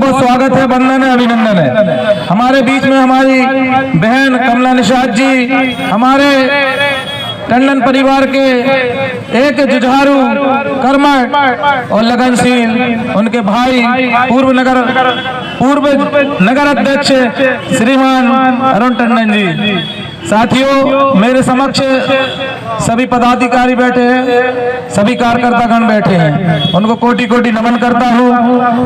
बहुत स्वागत है, वंदन है, अभिनंदन है। हमारे बीच में हमारी बहन कमला निषाद जी, हमारे टंडन परिवार के एक जुझारू, कर्मठ और लगनशील उनके भाई पूर्व नगर अध्यक्ष श्रीमान अरुण टंडन जी। साथियों, मेरे समक्ष सभी पदाधिकारी बैठे हैं, सभी कार्यकर्तागण बैठे हैं, उनको कोटि कोटि नमन करता हूं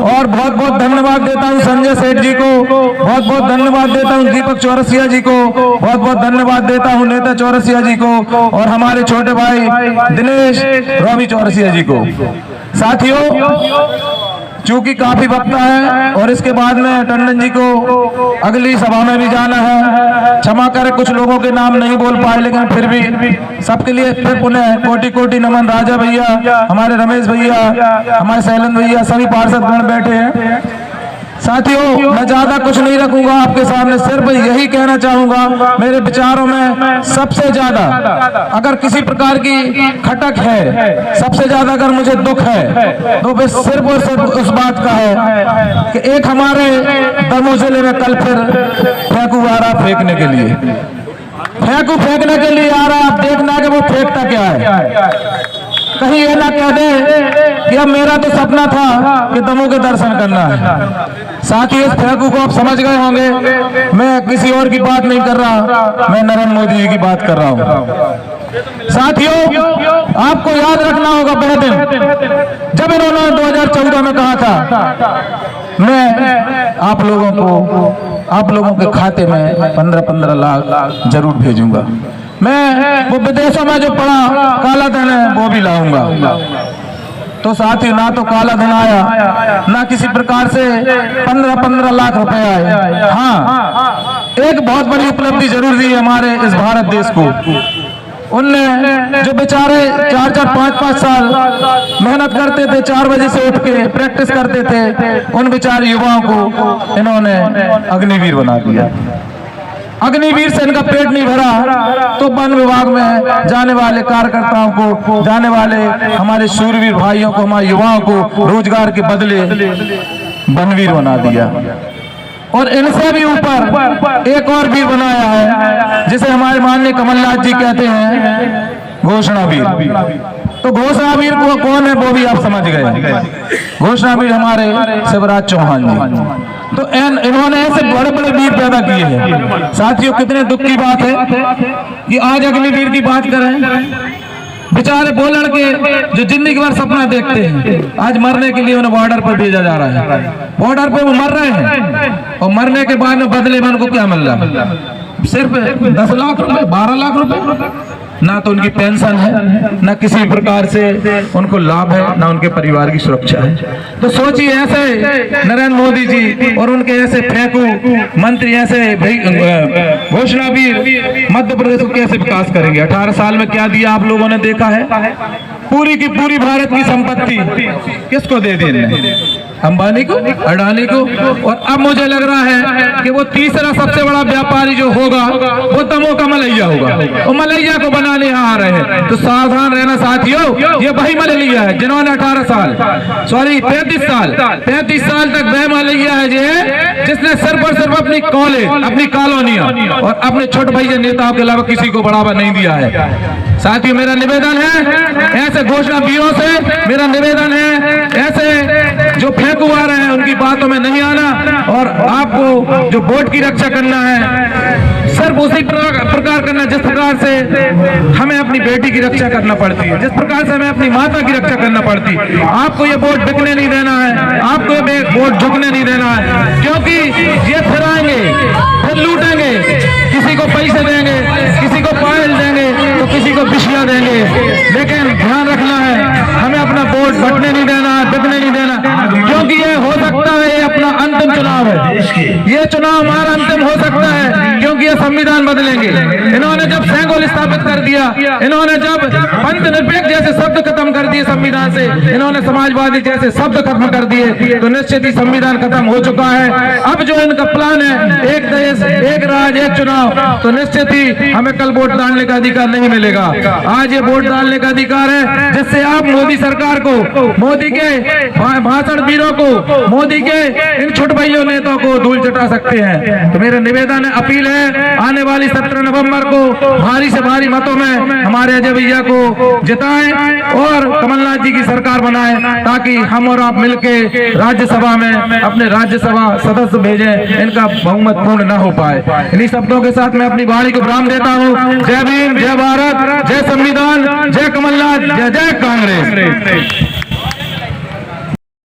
और बहुत बहुत धन्यवाद देता हूं संजय सेठ जी को, बहुत बहुत धन्यवाद देता हूं दीपक चौरसिया जी को, बहुत बहुत धन्यवाद देता हूं नेता चौरसिया जी को और हमारे छोटे भाई दिनेश रवि चौरसिया जी को। साथियों, चूंकि काफी वक्त है और इसके बाद में टंडन जी को अगली सभा में भी जाना है, क्षमा करें कुछ लोगों के नाम नहीं बोल पाए, लेकिन फिर भी सबके लिए फिर पुनः कोटि कोटि नमन। राजा भैया, हमारे रमेश भैया, हमारे शैलेंद्र भैया, सभी पार्षद गण बैठे हैं। साथियों, मैं ज्यादा कुछ नहीं रखूंगा आपके सामने, सिर्फ यही कहना चाहूंगा, मेरे विचारों में सबसे ज्यादा अगर किसी प्रकार की खटक है, सबसे ज्यादा अगर मुझे दुख है तो वे सिर्फ और सिर्फ उस बात का है कि एक हमारे दमोह जिले में कल फिर फेंकू आ रहा फेंकने के लिए, फेंकने के लिए आ रहा। आप देखना कि वो फेंकता क्या है, कहीं ये ना कह दे कि अब मेरा तो सपना था कि दमोह के दर्शन करना है। साथ ही इस फेंकू को आप समझ गए होंगे, मैं किसी और की बात नहीं कर रहा, मैं नरेंद्र मोदी जी की बात कर रहा हूँ। साथियों, आपको याद रखना होगा वह दिन जब इन्होंने 2014 में कहा था मैं आप लोगों के खाते में 15-15 लाख जरूर भेजूंगा, मैं वो विदेशों में जो पड़ा काला धन है वो भी लाऊंगा। तो साथी, ना तो काला धन आया, ना किसी प्रकार से 15-15 लाख रुपए आए। हाँ, एक बहुत बड़ी उपलब्धि जरूर दी हमारे इस भारत देश को। उनने जो बेचारे 4-4, 5-5 साल मेहनत करते थे, 4 बजे से उठ के प्रैक्टिस करते थे, उन बेचारे युवाओं को इन्होंने अग्निवीर बना दिया। अग्निवीर से इनका पेट नहीं भरा तो वन विभाग में जाने वाले कार्यकर्ताओं को, जाने वाले हमारे शूरवीर भाइयों को, हमारे युवाओं को रोजगार के बदले वनवीर बना दिया। और इनसे भी ऊपर एक और वीर बनाया है, जिसे हमारे माननीय कमलनाथ जी कहते हैं घोषणा वीर। तो घोषणा वीर को कौन है वो भी आप समझ गए। घोषणा वीर हमारे शिवराज चौहान जी। तो इन्होंने ऐसे बड़े बड़े वीर पैदा किए हैं। साथियों, कितने दुख की बात है कि आज अग्निवीर की बात करें, बेचारे वो लड़के जो जिंदगी भर सपना देखते हैं, आज मरने के लिए उन्हें बॉर्डर पर भेजा जा रहा है। बॉर्डर पे वो मर रहे हैं और मरने के बाद में बदले में उनको क्या मिल रहा है? सिर्फ 10 लाख रुपए, 12 लाख रुपए। ना तो उनकी पेंशन है, ना किसी प्रकार से उनको लाभ है, ना उनके परिवार की सुरक्षा है। तो सोचिए, ऐसे नरेंद्र मोदी जी और उनके ऐसे फेंकू मंत्री, ऐसे घोषणा वीर मध्य प्रदेश को कैसे विकास करेंगे? 18 साल में क्या दिया आप लोगों ने देखा है? पूरी की पूरी भारत की संपत्ति किसको दे दी? अंबानी को, अडानी को। और अब मुझे लग रहा है कि वो तीसरा सबसे बड़ा व्यापारी जो होगा वो दमोह का मलैया होगा, और मलैया को बनाने यहाँ आ रहे हैं। तो सावधान रहना साथियों, ये वही मलैया है जिन्होंने 35 साल तक वह मलैया है जिसने सिर्फ और सिर्फ अपनी कॉलेज, अपनी कॉलोनियां और अपने छोटे भाई नेताओं के अलावा किसी को बढ़ावा नहीं दिया है। साथियों, मेरा निवेदन है, ऐसे घोषणा वीरों से मेरा निवेदन है, ऐसे जो फेंकू आ रहे हैं उनकी बातों में नहीं आना, और आपको जो वोट की रक्षा करना है सिर्फ उसी प्रकार करना जिस प्रकार से हमें अपनी बेटी की रक्षा करना पड़ती है, जिस प्रकार से हमें अपनी माता की रक्षा करना पड़ती है। आपको ये वोट बिकने नहीं देना है, आपको ये वोट झुकने नहीं देना है, क्योंकि ये फिर आएंगे, फिर लूटेंगे, किसी को पैसे देंगे, किसी को पायल देंगे, तो किसी को बिछिया देंगे। लेकिन ध्यान रखना है, हमें अपना वोट बटने नहीं देना है, बिकने नहीं देना, क्योंकि ये हो सकता है ये अपना अंतिम चुनाव है, ये चुनाव हमारा अंतिम हो सकता है, क्योंकि दिया संविधान बदलेंगे, इन्होंने जब सेंगोल स्थापित कर दिया, इन्होंने जब पंथ निरपेक्ष जैसे शब्द खत्म कर दिए संविधान से, इन्होंने समाजवादी जैसे शब्द खत्म कर दिए, तो निश्चित ही संविधान खत्म हो चुका है। अब जो इनका प्लान है एक देश एक राज एक चुनाव, तो निश्चित ही हमें कल वोट डालने का अधिकार नहीं मिलेगा। आज ये वोट डालने का अधिकार है जिससे आप मोदी सरकार को, मोदी के भाषण वीरों को, मोदी के इन छोट भाइयों नेताओं को धूल चटा सकते हैं। तो मेरा निवेदन है, अपील है, आने वाली 17 नवंबर को भारी से भारी मतों में हमारे अजय भैया को जिताएं और कमलनाथ जी की सरकार बनाएं, ताकि हम और आप मिलके राज्यसभा में अपने राज्यसभा सदस्य भेजें, इनका बहुमत पूर्ण न हो पाए। इन्हीं शब्दों के साथ मैं अपनी वाणी को विराम देता हूँ। जय भीम, जय भारत, जय संविधान, जय कमलनाथ, जय जय कांग्रेस।